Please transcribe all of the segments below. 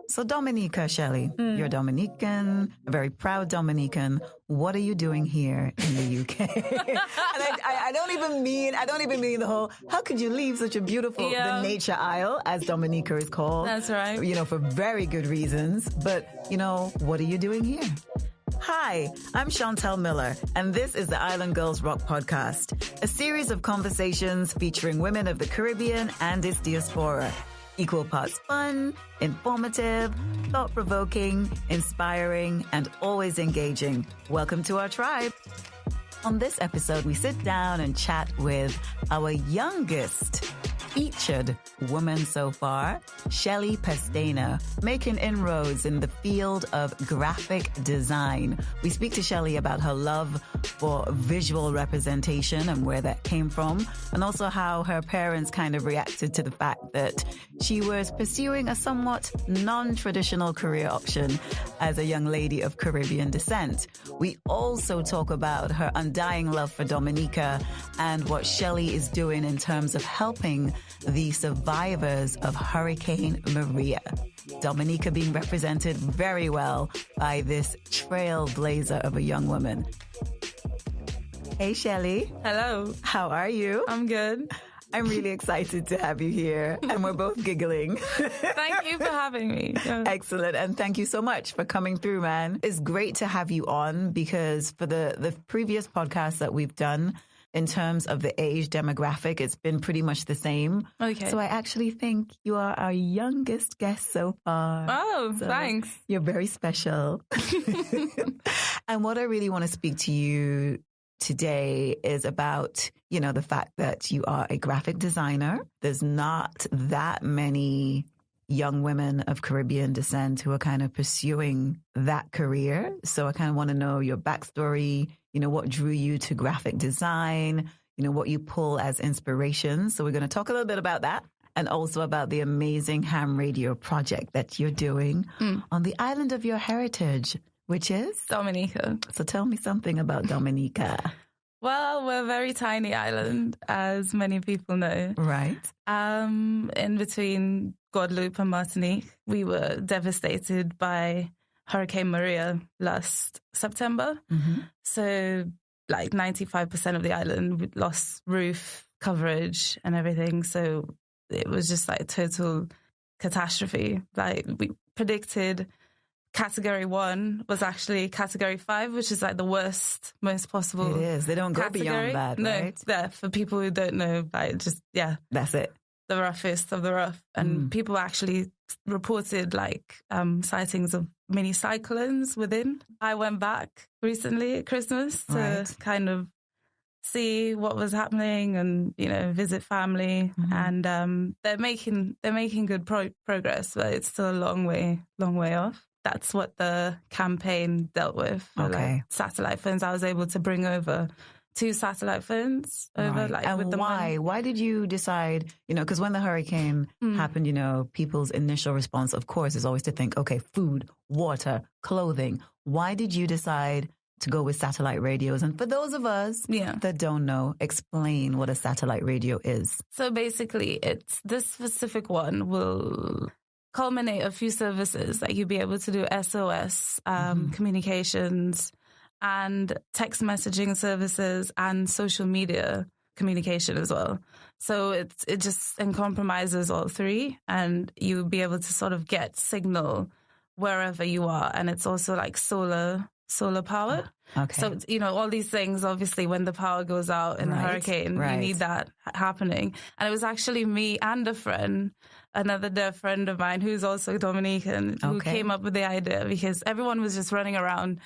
So Dominica, Shelly, you're Dominican, a very proud Dominican. What are you doing here in the UK? And I don't even mean the whole, how could you leave such a beautiful, the nature isle, as Dominica is called? That's right. You know, for very good reasons. But, you know, what are you doing here? Hi, I'm Chantal Miller, and this is the Island Girls Rock Podcast, a series of conversations featuring women of the Caribbean and its diaspora. Equal parts fun, informative, thought-provoking, inspiring, and always engaging. Welcome to our tribe. On this episode, we sit down and chat with our youngest featured woman so far, Shelly Pestaina, making inroads in the field of graphic design. We speak to Shelly about her love for visual representation and where that came from, and also how her parents kind of reacted to the fact that she was pursuing a somewhat non-traditional career option as a young lady of Caribbean descent. We also talk about her undying love for Dominica and what Shelly is doing in terms of helping the survivors of Hurricane Maria. Dominica being represented very well by this trailblazer of a young woman. Hey, Shelly. Hello. How are you? I'm good. I'm really excited to have you here, and we're both giggling. Thank you for having me. Excellent, and thank you so much for coming through, man. It's great to have you on because for the previous podcasts that we've done, in terms of the age demographic, it's been pretty much the same. Okay. So I actually think you are our youngest guest so far. Oh, so thanks. You're very special. And what I really want to speak to you today is about, you know, the fact that you are a graphic designer. There's not that many young women of Caribbean descent who are kind of pursuing that career. So I kind of want to know your backstory, you know, what drew you to graphic design, you know, what you pull as inspiration. So we're going to talk a little bit about that and also about the amazing ham radio project that you're doing on the island of your heritage, which is? Dominica. So tell me something about Dominica. Well, we're a very tiny island, as many people know. Right. In between Guadeloupe and Martinique. We were devastated by Hurricane Maria last September. Mm-hmm. So like 95% of the island lost roof coverage and everything. So it was just like total catastrophe. Like we predicted Category 1 was actually Category 5, which is like the worst, most possible. It is. They don't go beyond that, right? No, yeah, for people who don't know, like just, that's it. The roughest of the rough. And people actually reported like sightings of mini cyclones within. I went back recently at Christmas to kind of see what was happening and, you know, visit family. Mm-hmm. And they're making good progress, but it's still a long way off. That's what the campaign dealt with. Like satellite phones. I was able to bring over 2 satellite phones over. Right. Like, and with why? Why did you decide, you know, because when the hurricane happened, you know, people's initial response, of course, is always to think, okay, food, water, clothing. Why did you decide to go with satellite radios? And for those of us that don't know, explain what a satellite radio is. So basically, it's this specific one will culminate a few services. Like you'll be able to do SOS, communications, and text messaging services and social media communication as well. So it just compromises all 3, and you'll be able to sort of get signal wherever you are. And it's also like solar powered. Okay. So, you know, all these things, obviously, when the power goes out in a hurricane, you need that happening. And it was actually me and a friend, another dear friend of mine who's also Dominican, who came up with the idea, because everyone was just running around.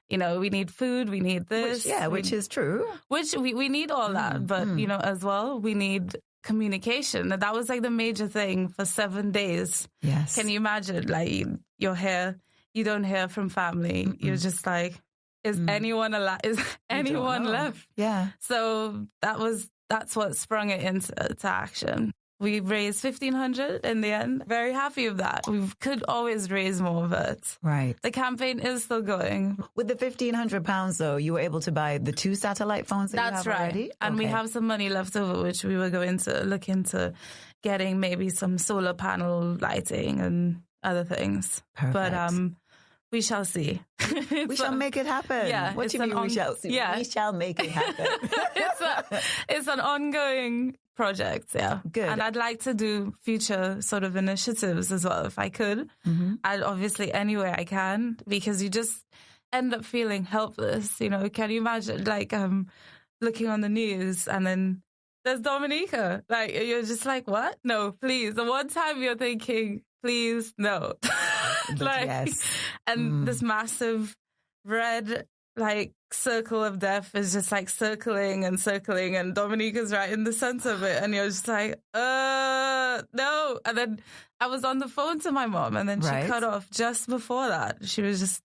You know, we need food, we need this. Which is true. Which we need all that. But, you know, as well, we need communication. That was like the major thing for 7 days. Yes. Can you imagine? Like, you're here, you don't hear from family. You're just like, is anyone alive? Is anyone left? Yeah. So that's what sprung it into action. We raised $1,500 in the end. Very happy with that. We could always raise more, but the campaign is still going. With the £1,500, though, you were able to buy the 2 satellite phones that you have already? And we have some money left over, which we were going to look into getting maybe some solar panel lighting and other things. Perfect. But we shall see. We shall make it happen. Yeah, What do you mean we shall see? Yeah. We shall make it happen. It's an ongoing project, yeah. Good. And I'd like to do future sort of initiatives as well, if I could. Mm-hmm. I'd obviously any way I can, because you just end up feeling helpless. You know, can you imagine like looking on the news and then there's Dominica? Like, you're just like, what? No, please. The one time you're thinking, please, no. Like, yes. And this massive red like circle of death is just like circling and circling, and Dominica's right in the center of it, and you're just like, no. And then I was on the phone to my mom, and then she cut off just before that. She was just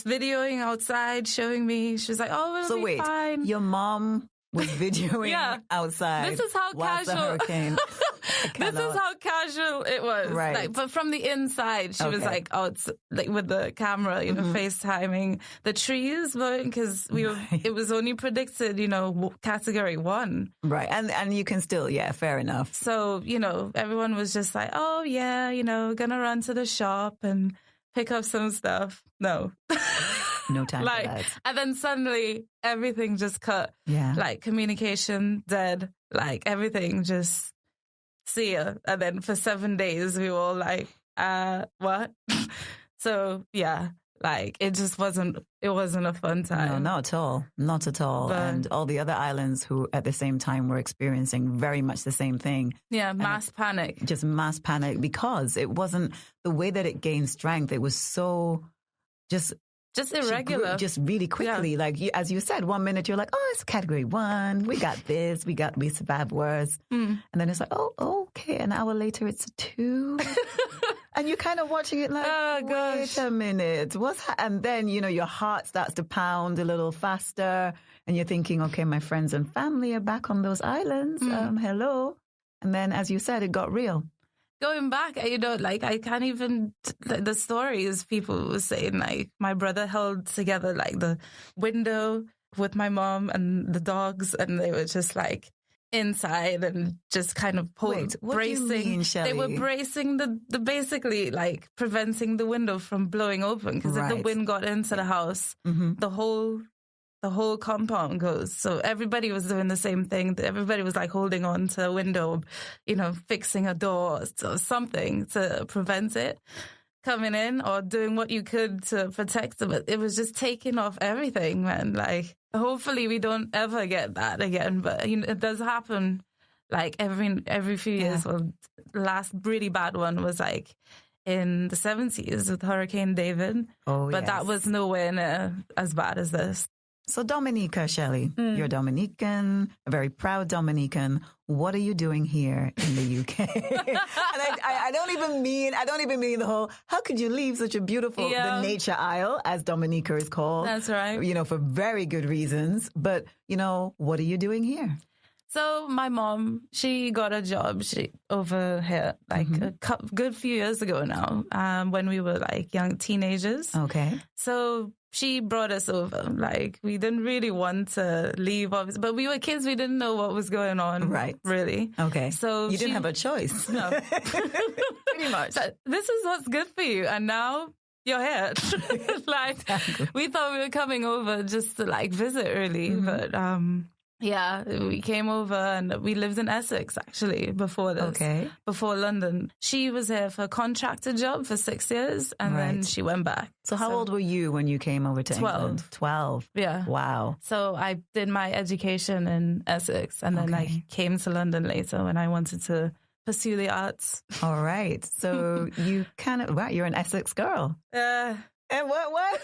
videoing outside, showing me. She was like, "Oh, it'll be fine." Your mom was videoing outside. This is how casual. The hurricane. This is how casual it was. Right. Like, but from the inside, she was like out, like with the camera, you know, FaceTiming the trees, because it was only predicted, you know, category 1. Right. And you can still, fair enough. So, you know, everyone was just like, oh yeah, you know, gonna run to the shop and pick up some stuff. No. No time for that. And then suddenly everything just cut. Yeah. Like communication dead. Like everything just see ya. And then for 7 days we were all like, what? So yeah, like it just wasn't a fun time. No, not at all. Not at all. And all the other islands who at the same time were experiencing very much the same thing. Yeah, mass panic. Just mass panic, because it wasn't the way that it gained strength. It was so just irregular. Just really quickly. Yeah. Like, as you said, 1 minute you're like, oh, it's category 1. We got this. We survived worse. And then it's like, oh, okay. An hour later, it's a 2. And you're kind of watching it like, wait a minute. And then, you know, your heart starts to pound a little faster. And you're thinking, okay, my friends and family are back on those islands. Hello. And then, as you said, it got real. Going back, you know, like I can't even, the stories people were saying, like my brother held together like the window with my mom and the dogs, and they were just like inside and just kind of bracing. Do you mean, Shelly? They were bracing the basically like preventing the window from blowing open, because if the wind got into the house, the whole compound goes. So everybody was doing the same thing. Everybody was like holding on to a window, you know, fixing a door or something to prevent it coming in, or doing what you could to protect them. It was just taking off everything, man. Like, hopefully we don't ever get that again. But you know, it does happen like every few years. Well, the last really bad one was like in the 70s with Hurricane David. But that was nowhere near as bad as this. So Dominica, Shelly, you're Dominican, a very proud Dominican. What are you doing here in the UK? And I don't even mean the whole, how could you leave such a beautiful, the nature isle, as Dominica is called? That's right. You know, for very good reasons. But, you know, what are you doing here? So my mom, she got a job over here like a good few years ago now, when we were like young teenagers. Okay. So she brought us over. Like, we didn't really want to leave, obviously, but we were kids. We didn't know what was going on. Right. Really. Okay. So you didn't have a choice. No. Pretty much. So this is what's good for you. And now you're here. Like, we thought we were coming over just to like visit, really. But, yeah, we came over and we lived in Essex, actually, before this. Okay. Before London. She was here for a contracted job for 6 years, and then she went back. So how old were you when you came over to England? 12. Yeah. Wow. So I did my education in Essex, and then I came to London later when I wanted to pursue the arts. All right. So you kind of, wow, you're an Essex girl. And what?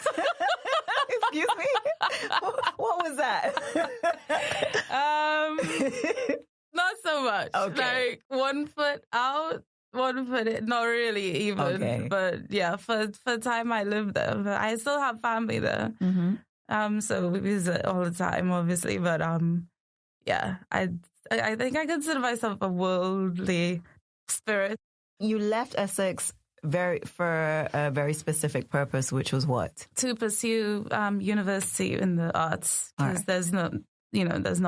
Excuse me? What was that? Not so much. Okay. Like 1 foot out, 1 foot in. Not really even. Okay. But yeah, for the time I lived there. But I still have family there. So we visit all the time, obviously. But yeah, I think I consider myself a worldly spirit. You left Essex for a very specific purpose, which was what? To pursue university in the arts, because there's not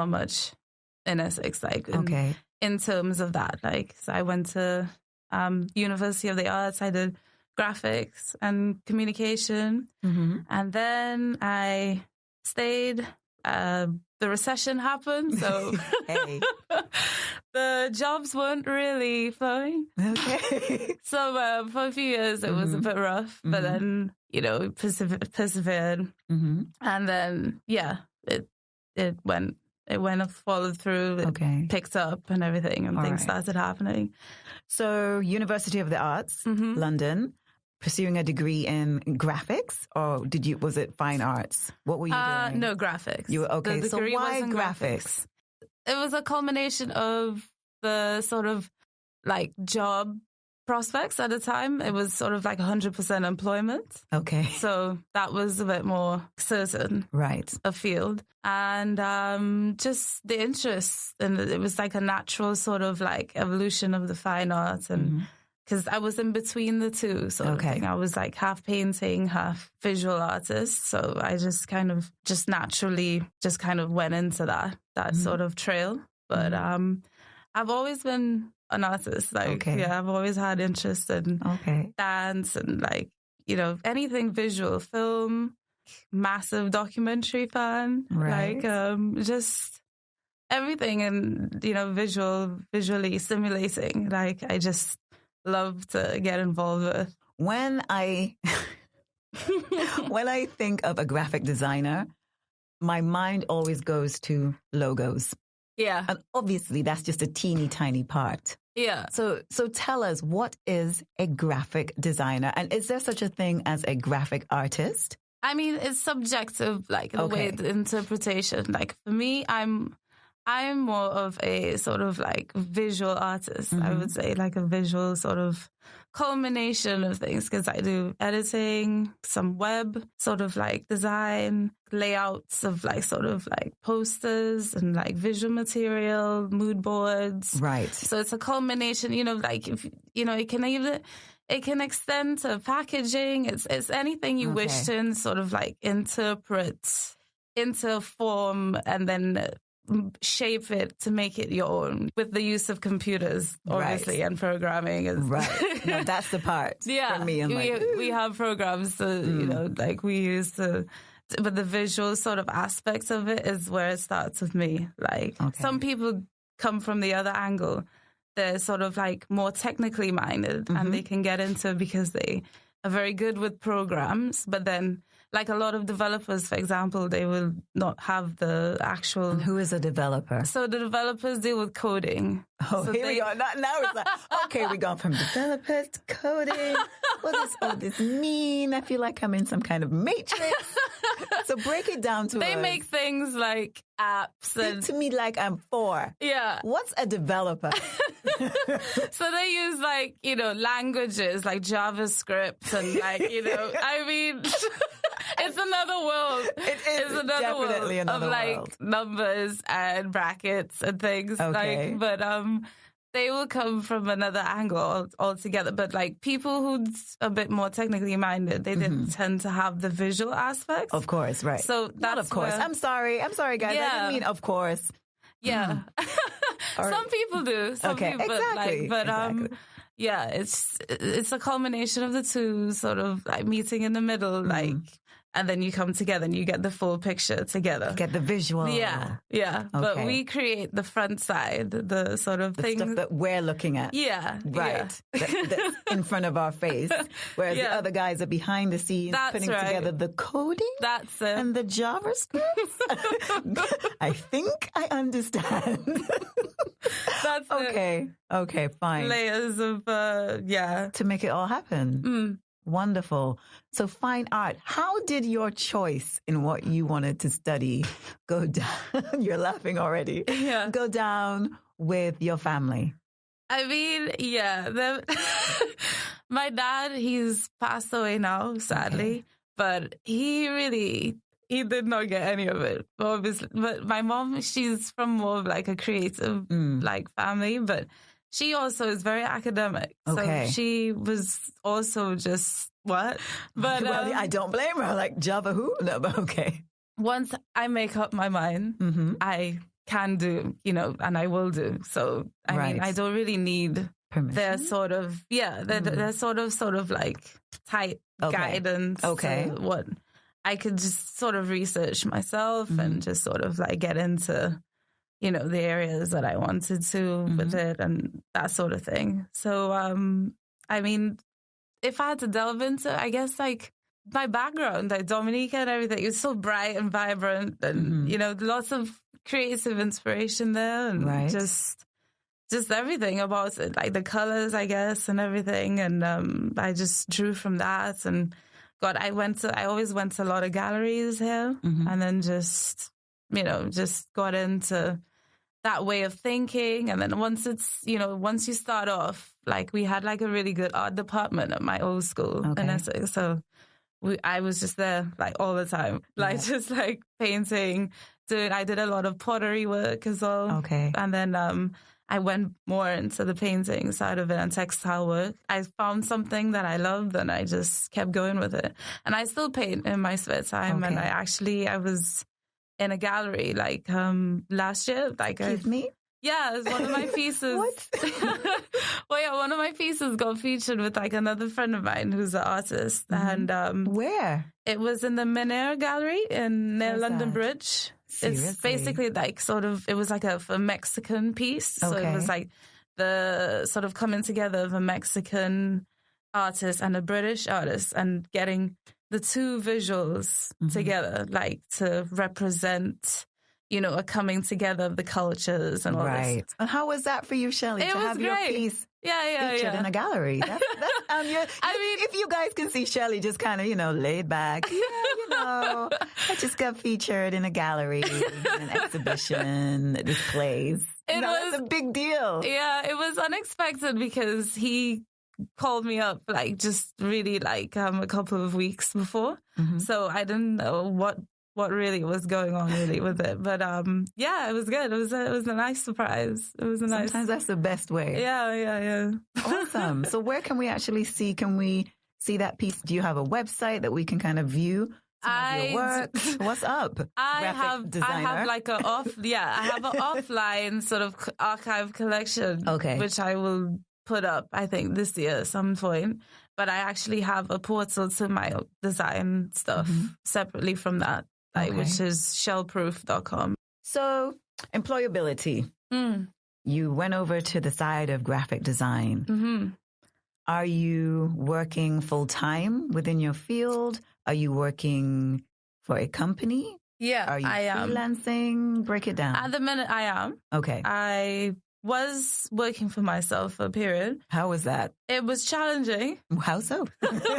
much in Essex, like in terms of that. Like, so I went to University of the Arts. I did graphics and communication. And then I stayed. The recession happened, so the jobs weren't really flowing. Okay. So for a few years it was a bit rough, but then, persevered. And then, it went followed through, it picked up and everything, and things started happening. So University of the Arts, London, pursuing a degree in graphics, or was it fine arts? What were you doing? No, graphics. So why graphics? It was a culmination of the sort of like job prospects at the time. It was sort of like 100% employment. Okay. So that was a bit more certain. Right. A field. And just the interest. And it was like a natural sort of like evolution of the fine arts. And because I was in between the two sort of thing. I was like half painting, half visual artist. So I just kind of naturally went into that sort of trail. But I've always been an artist. I've always had interest in dance and like, anything visual, film, massive documentary fan, just everything and, visually stimulating. Like I just love to get involved with. When I think of a graphic designer, my mind always goes to logos. Yeah. And obviously that's just a teeny tiny part. Yeah. So tell us, what is a graphic designer? And is there such a thing as a graphic artist? I mean, it's subjective, like the way the interpretation. Like for me, I'm more of a sort of like visual artist, I would say, like a visual sort of culmination of things, because I do editing, some web sort of like design, layouts of like sort of like posters and like visual material, mood boards. Right. So it's a culmination, like, if, it can extend to packaging. It's anything you wish to sort of like interpret into form and then shape it to make it your own with the use of computers, obviously, and programming. Right. No, that's the part. Yeah. For me, I'm we have programs to, like we use to, but the visual sort of aspects of it is where it starts with me. Like some people come from the other angle. They're sort of like more technically minded and they can get into it because they are very good with programs, but then like a lot of developers, for example, they will not have the actual... And who is a developer? So the developers deal with coding. Oh, so here we go. Now it's like, okay, we gone from developers to coding. What does all this mean? I feel like I'm in some kind of matrix. So break it down to us. They make things like apps. And to me, like I'm 4. Yeah. What's a developer? So they use like, languages like JavaScript and like, I mean... It's another world. It's another world of like numbers and brackets and things. Like, but they will come from another angle altogether. But like people who's a bit more technically minded, they didn't tend to have the visual aspects. Of course, right. So that's not of course. I'm sorry, guys. Yeah. I didn't mean of course. Yeah. Some people do. Some people, exactly. But yeah, it's a culmination of the two, sort of like meeting in the middle, like. And then you come together and you get the full picture together. Get the visual. Yeah. Okay. But we create the front side, the sort of things. Stuff that we're looking at. Yeah. Right. Yeah. That's in front of our face. Whereas the other guys are behind the scenes putting together the coding. That's it. And the JavaScript. I think I understand. That's it. Okay, fine. Layers of, to make it all happen. Wonderful. So fine art. How did your choice in what you wanted to study go down? You're laughing already. Yeah. Go down with your family. I mean, yeah. My dad, he's passed away now, sadly. But he did not get any of it, obviously. But my mom, she's from more of like a creative like family, but she also is very academic. So she was also just, what? But well, I don't blame her. Like, Java who? No, but okay. Once I make up my mind, I can do, and I will do. So, I mean, I don't really need permission? They're sort of, they're sort of like tight guidance to what I could just sort of research myself and just sort of like get into, you know, the areas that I wanted to with it and that sort of thing. So, I mean, if I had to delve into, I guess, like my background, like Dominica and everything, it was so bright and vibrant and, you know, lots of creative inspiration there and just everything about it, like the colors, I guess, and everything. And I just drew from that. And God, I always went to a lot of galleries here and then just, you know, just got into that way of thinking. And then once you start off, like we had like a really good art department at my old school in Essex. So I was just there like all the time, like just like painting, I did a lot of pottery work as well. Okay. And then I went more into the painting side of it and textile work. I found something that I loved and I just kept going with it. And I still paint in my spare time. And I was in a gallery like last year. Like Give me? Yeah, it's one of my pieces. What? Well, yeah, one of my pieces got featured with like another friend of mine who's an artist. And where? It was in the Menair Gallery near London Bridge. Seriously? It's basically like it was like a Mexican piece. So it was like the sort of coming together of a Mexican artist and a British artist and getting the two visuals together, like to represent, you know, a coming together of the cultures and all this. And how was that for you, Shelly, to have your piece featured in a gallery? That's I mean, if you guys can see Shelly just kind of, you know, laid back. Yeah, you know, I just got featured in a gallery, in an exhibition, displays. That's a big deal. Yeah, it was unexpected because he called me up like just really like a couple of weeks before. So I didn't know what really was going on really with it. But yeah, it was good. It was a nice surprise. It was Sometimes that's the best way. Yeah. Awesome. So where can we actually see that piece? Do you have a website that we can kind of view some of your work? What's up? I have like an offline sort of archive collection, which I will put up, I think, this year at some point. But I actually have a portal to my design stuff separately from that, which is shellproof.com. So, employability. You went over to the side of graphic design. Are you working full-time within your field? Are you working for a company? Yeah, Are you freelancing? Break it down. At the minute, I am. Okay. I was working for myself for a period. How was that? It was challenging. How so? But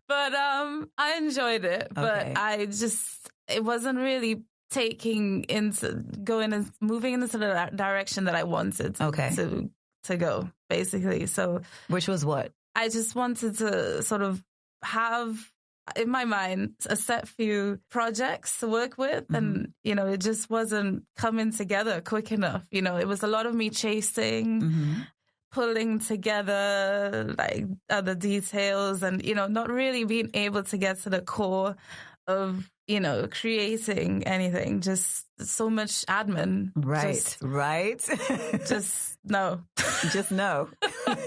I enjoyed it. But it wasn't really going and moving into the direction that I wanted to go, basically. So, which was what? I just wanted to sort of have in my mind a set few projects to work with, and you know, it just wasn't coming together quick enough. You know, it was a lot of me chasing, pulling together like other details, and you know, not really being able to get to the core of, you know, creating anything. Just so much admin. Right. Just no. Just no.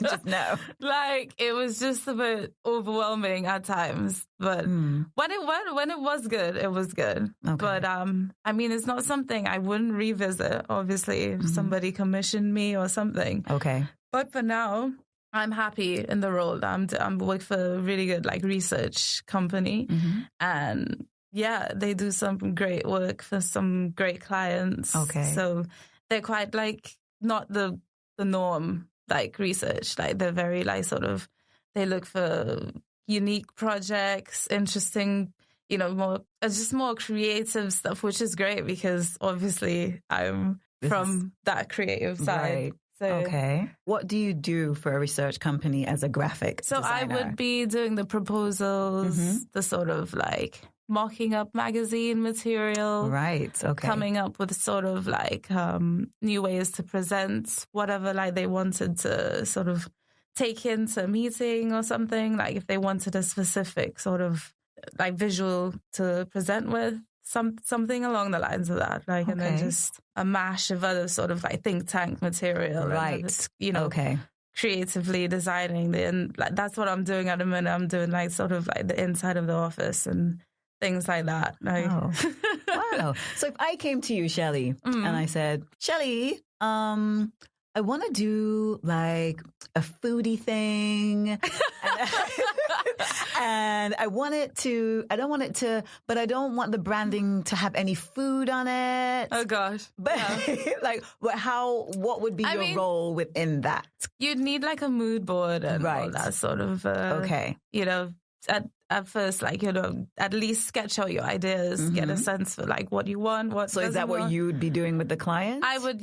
Just no. Like, it was just a bit overwhelming at times. But when it was good, it was good. Okay. But I mean, it's not something I wouldn't revisit, obviously, if somebody commissioned me or something. Okay. But for now, I'm happy in the role. I'm working for a really good like research company, and yeah, they do some great work for some great clients. Okay, so they're quite like not the norm like research. Like they're very like sort of, they look for unique projects, interesting, you know, more creative stuff, which is great because obviously I'm from that creative side. Right. Okay. What do you do for a research company as a graphic designer? I would be doing the proposals, the sort of like mocking up magazine material. Right. Okay. Coming up with sort of like new ways to present whatever like they wanted to sort of take into a meeting or something. Like if they wanted a specific sort of like visual to present with, something along the lines of that, like, and then just a mash of other sort of like think tank material, right? And, you know, creatively designing and like that's what I'm doing at the minute. I'm doing like sort of like the inside of the office and things like that. Like, wow. So if I came to you, Shelly, and I said, Shelly, I want to do like a foodie thing. And I don't want the branding to have any food on it. Oh gosh. But like, what would be your role within that? You'd need like a mood board and all that sort of, you know, at first, like, you know, at least sketch out your ideas, get a sense for like what you want. So is that what you would be doing with the client? I would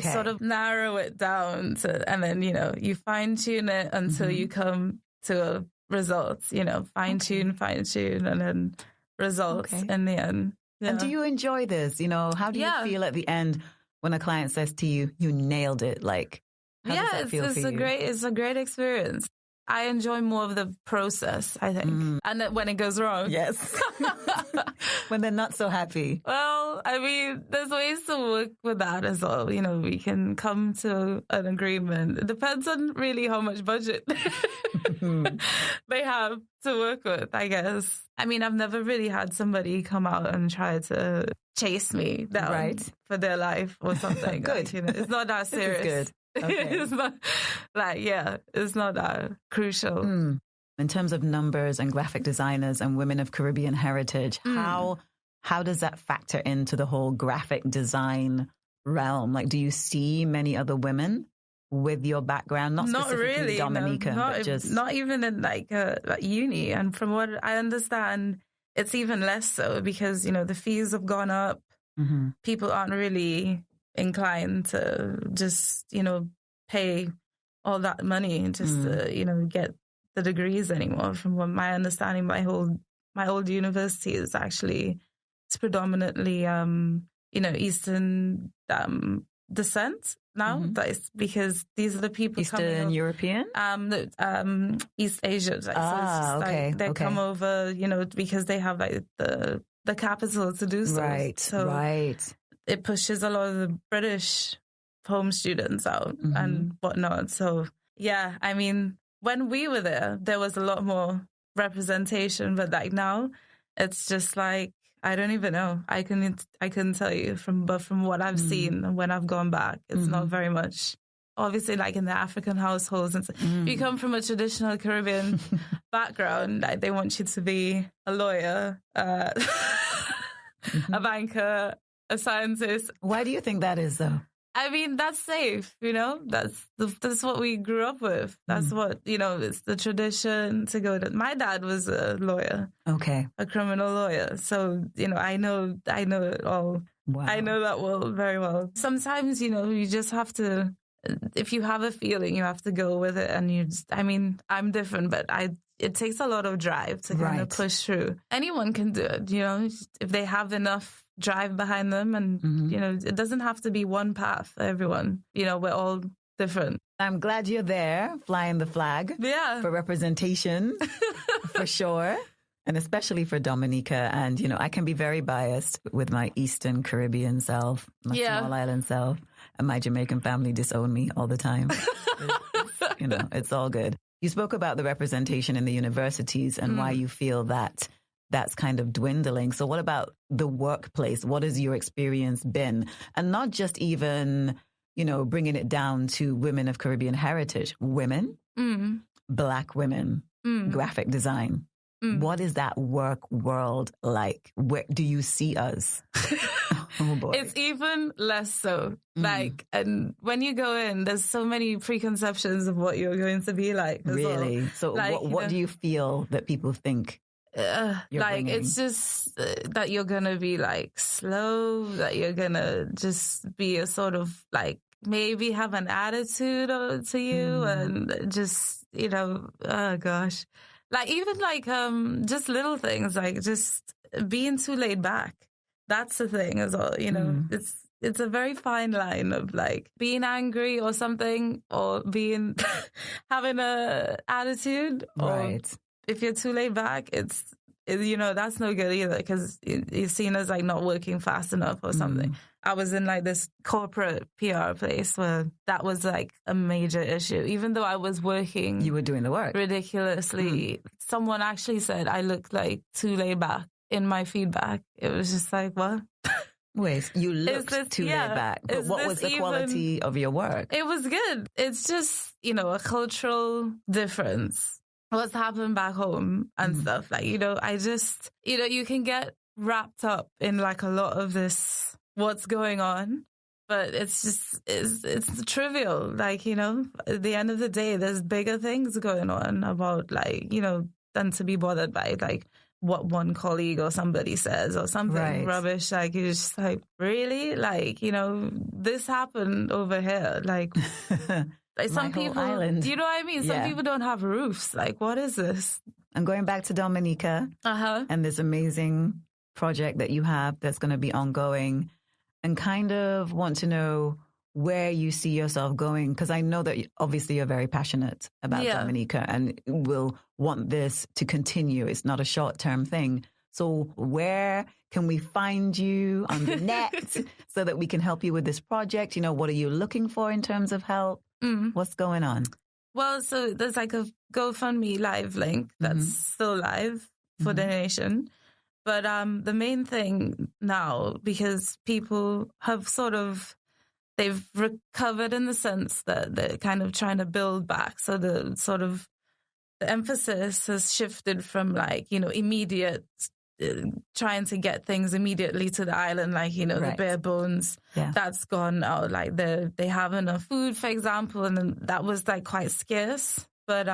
sort of narrow it down and then, you know, you fine tune it until you come to a results, you know, fine tune, and then results in the end. Yeah. And do you enjoy this? You know, how do you feel at the end when a client says to you, you nailed it? Like, how does that feel for you? It's a great experience. I enjoy more of the process, I think. And then when it goes wrong. Yes. When they're not so happy. Well, I mean, there's ways to work with that as well. You know, we can come to an agreement. It depends on really how much budget they have to work with, I guess. I mean, I've never really had somebody come out and try to chase me down for their life or something. Good. Like, you know, it's not that serious. This is good. Okay. It's not like, it's not that crucial. In terms of numbers and graphic designers and women of Caribbean heritage, how does that factor into the whole graphic design realm? Like, do you see many other women with your background? Not specifically really, Dominica, but just not even in like uni. And from what I understand, it's even less so because, you know, the fees have gone up. People aren't really inclined to just, you know, pay all that money just to, you know, get the degrees anymore. From what my understanding, my old university is actually, it's predominantly, you know, Eastern descent now. That is because these are the people Eastern European? East Asia. Like, they come over, you know, because they have like the capital to do so. Right. It pushes a lot of the British home students out and whatnot. So, yeah, I mean, when we were there was a lot more representation. But like now, it's just like, I don't even know. I couldn't tell you from what I've seen when I've gone back, it's not very much. Obviously, like in the African households, and if you come from a traditional Caribbean background, like they want you to be a lawyer, a banker, a scientist. Why do you think that is, though? I mean, that's safe, you know? That's what we grew up with. That's what, you know, it's the tradition to go to. My dad was a lawyer. Okay. A criminal lawyer. So, you know, I know it all. Wow. I know that very well. Sometimes, you know, you just have to, if you have a feeling, you have to go with it. And I mean, I'm different, but it takes a lot of drive to kind of push through. Anyone can do it, you know, if they have enough drive behind them. And, you know, it doesn't have to be one path for everyone. You know, we're all different. I'm glad you're there flying the flag for representation, for sure. And especially for Dominica. And, you know, I can be very biased with my Eastern Caribbean self, my small island self, and my Jamaican family disown me all the time. You know, it's all good. You spoke about the representation in the universities and why you feel that that's kind of dwindling. So what about the workplace? What has your experience been? And not just even, you know, bringing it down to women of Caribbean heritage, women, Black women, graphic design. What is that work world like? Where do you see us? Oh boy. It's even less so. Like, and when you go in, there's so many preconceptions of what you're going to be like. Really? Well. So like, what do you feel that people think? Like, bringing? It's just that you're going to be like slow, that you're going to just be a sort of like, maybe have an attitude to you and just, you know, oh gosh. Like, even like, just little things, like just being too laid back. That's the thing as well, you know. It's a very fine line of like being angry or something, or being, having a attitude. Or if you're too laid back, it's that's no good either, because it's seen as like not working fast enough or something. I was in like this corporate PR place where that was like a major issue. Even though I was working, you were doing the work ridiculously. Someone actually said I looked like too laid back in my feedback. It was just like, what? Wait, you looked too laid back. But what was the quality of your work? It was good. It's just, a cultural difference. What's happened back home and stuff. Like, I just, you can get wrapped up in like a lot of this, what's going on, but it's just, it's trivial. Like, at the end of the day, there's bigger things going on about like, than to be bothered by like what one colleague or somebody says or something rubbish. Like, you're just like, really? Like, this happened over here. Like, like some people, island. You know what I mean? Some people don't have roofs. Like, what is this? I'm going back to Dominica and this amazing project that you have that's going to be ongoing, and kind of want to know where you see yourself going, because I know that obviously you're very passionate about Dominica and will want this to continue. It's not a short-term thing. So where can we find you on the net so that we can help you with this project? What are you looking for in terms of help? What's going on? Well, so there's like a GoFundMe live link that's still live for donation. But the main thing now, because people have they've recovered in the sense that they're kind of trying to build back. So the emphasis has shifted from like, immediate, trying to get things immediately to the island, like, the bare bones, that's gone out. Like they have enough food, for example, and then that was like quite scarce. But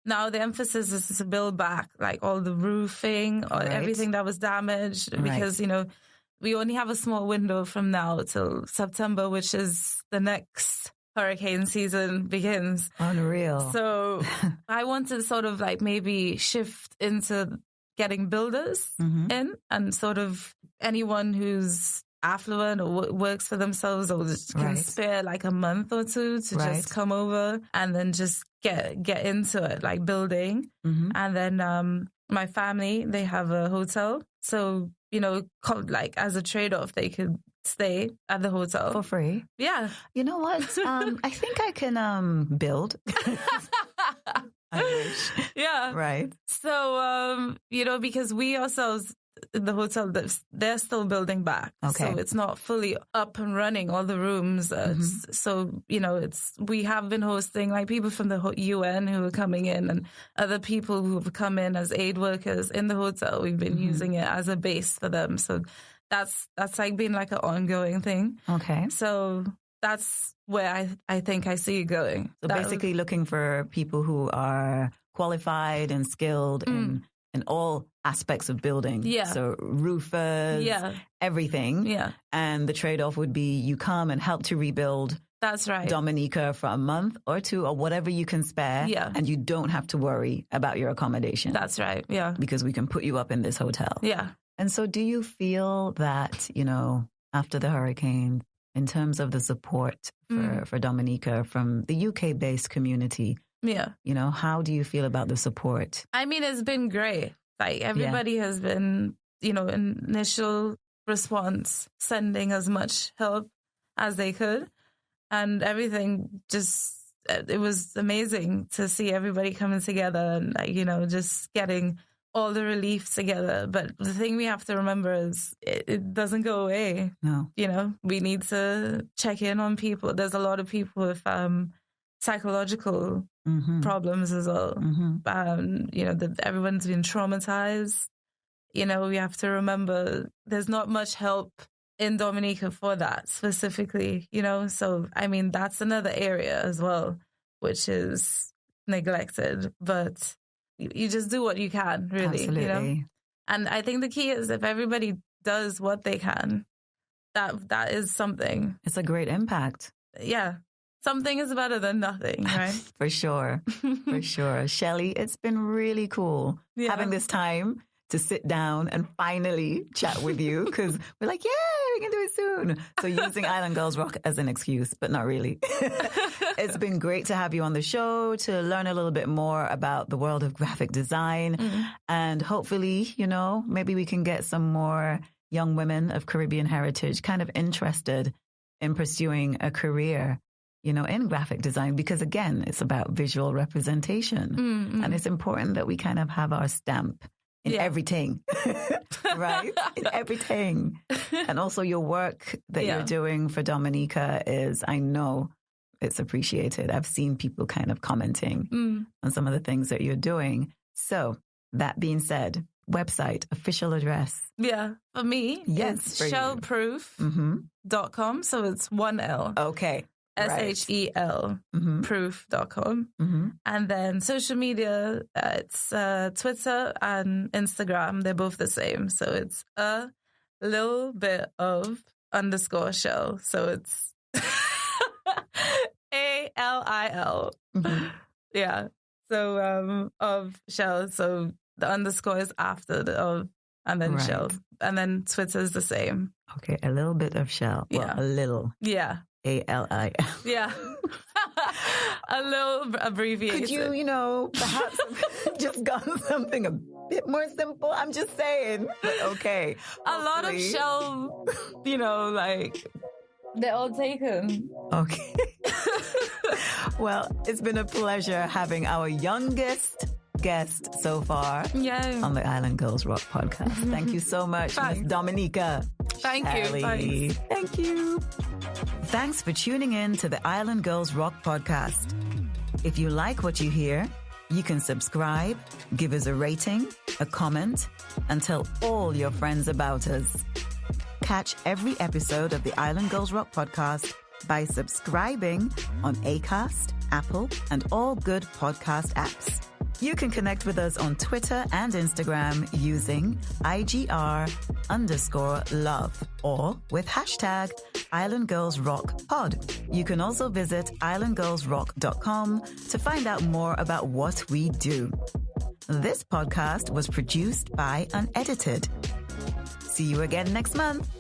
now the emphasis is to build back like all the roofing or everything that was damaged, because, we only have a small window from now till September, which is the next hurricane season begins. Unreal. So I want to sort of like maybe shift into getting builders in, and sort of anyone who's affluent or works for themselves or can spare like a month or two to just come over and then just get into it, like building. And then my family, they have a hotel. So, like as a trade-off, they could stay at the hotel. For free? Yeah. You know what? I think I can build. I wish. Yeah. Right. So, because we ourselves, the hotel, they're still building back. Okay. So it's not fully up and running, all the rooms. So, we have been hosting like people from the UN who are coming in, and other people who have come in as aid workers in the hotel. We've been using it as a base for them. So that's like been like an ongoing thing. Okay. So that's where I think I see it going. So basically looking for people who are qualified and skilled in all aspects of building. Yeah. So roofers, everything. Yeah. And the trade-off would be you come and help to rebuild That's right. Dominica for a month or two or whatever you can spare. Yeah. And you don't have to worry about your accommodation. That's right. Yeah. Because we can put you up in this hotel. Yeah. And so do you feel that, after the hurricane, in terms of the support for Dominica from the UK-based community, how do you feel about the support? I mean, it's been great. Like everybody has been, initial response, sending as much help as they could. And everything it was amazing to see everybody coming together and, just getting all the relief together. But the thing we have to remember is it doesn't go away. No. We need to check in on people. There's a lot of people with psychological problems as well. Everyone's been traumatized. We have to remember there's not much help in Dominica for that specifically, So, I mean, that's another area as well, which is neglected. But you just do what you can, really. Absolutely. And I think the key is if everybody does what they can, that is something. It's a great impact. Yeah. Something is better than nothing, right? For sure. For sure. Shelly, it's been really cool having this time to sit down and finally chat with you, because we're like, yeah, we can do it soon. So using Island Girls Rock as an excuse, but not really. it's been great to have you on the show to learn a little bit more about the world of graphic design. And hopefully, maybe we can get some more young women of Caribbean heritage kind of interested in pursuing a career, in graphic design, because again, it's about visual representation. And it's important that we kind of have our stamp in everything, right? In everything. And also your work that you're doing for Dominica I know it's appreciated. I've seen people kind of commenting on some of the things that you're doing. So that being said, website, official address. Yeah. For me, it's shellproof.com. So it's 1 L. Okay. SHEL proof.com. And then social media, it's Twitter and Instagram. They're both the same. So it's a little bit of _shell. So it's ALIL. Yeah. So of shell. So the underscore is after the of, and then shell. And then Twitter is the same. Okay. A little bit of shell. Well, a little. Yeah. ALI. Yeah. A little abbreviation. Could you, perhaps just gone something a bit more simple? I'm just saying. But okay. A lot of shell, they're all taken. Okay. Well, it's been a pleasure having our youngest guest so far on the Island Girls Rock podcast. Thank you so much, Miss Dominica. Thank you. Thanks. Thank you. Thanks for tuning in to the Island Girls Rock podcast. If you like what you hear, you can subscribe, give us a rating, a comment, and tell all your friends about us. Catch every episode of the Island Girls Rock podcast by subscribing on Acast, Apple, and all good podcast apps. You can connect with us on Twitter and Instagram using IGR_love or with hashtag Island Girls Rock Pod. You can also visit islandgirlsrock.com to find out more about what we do. This podcast was produced by and edited. See you again next month.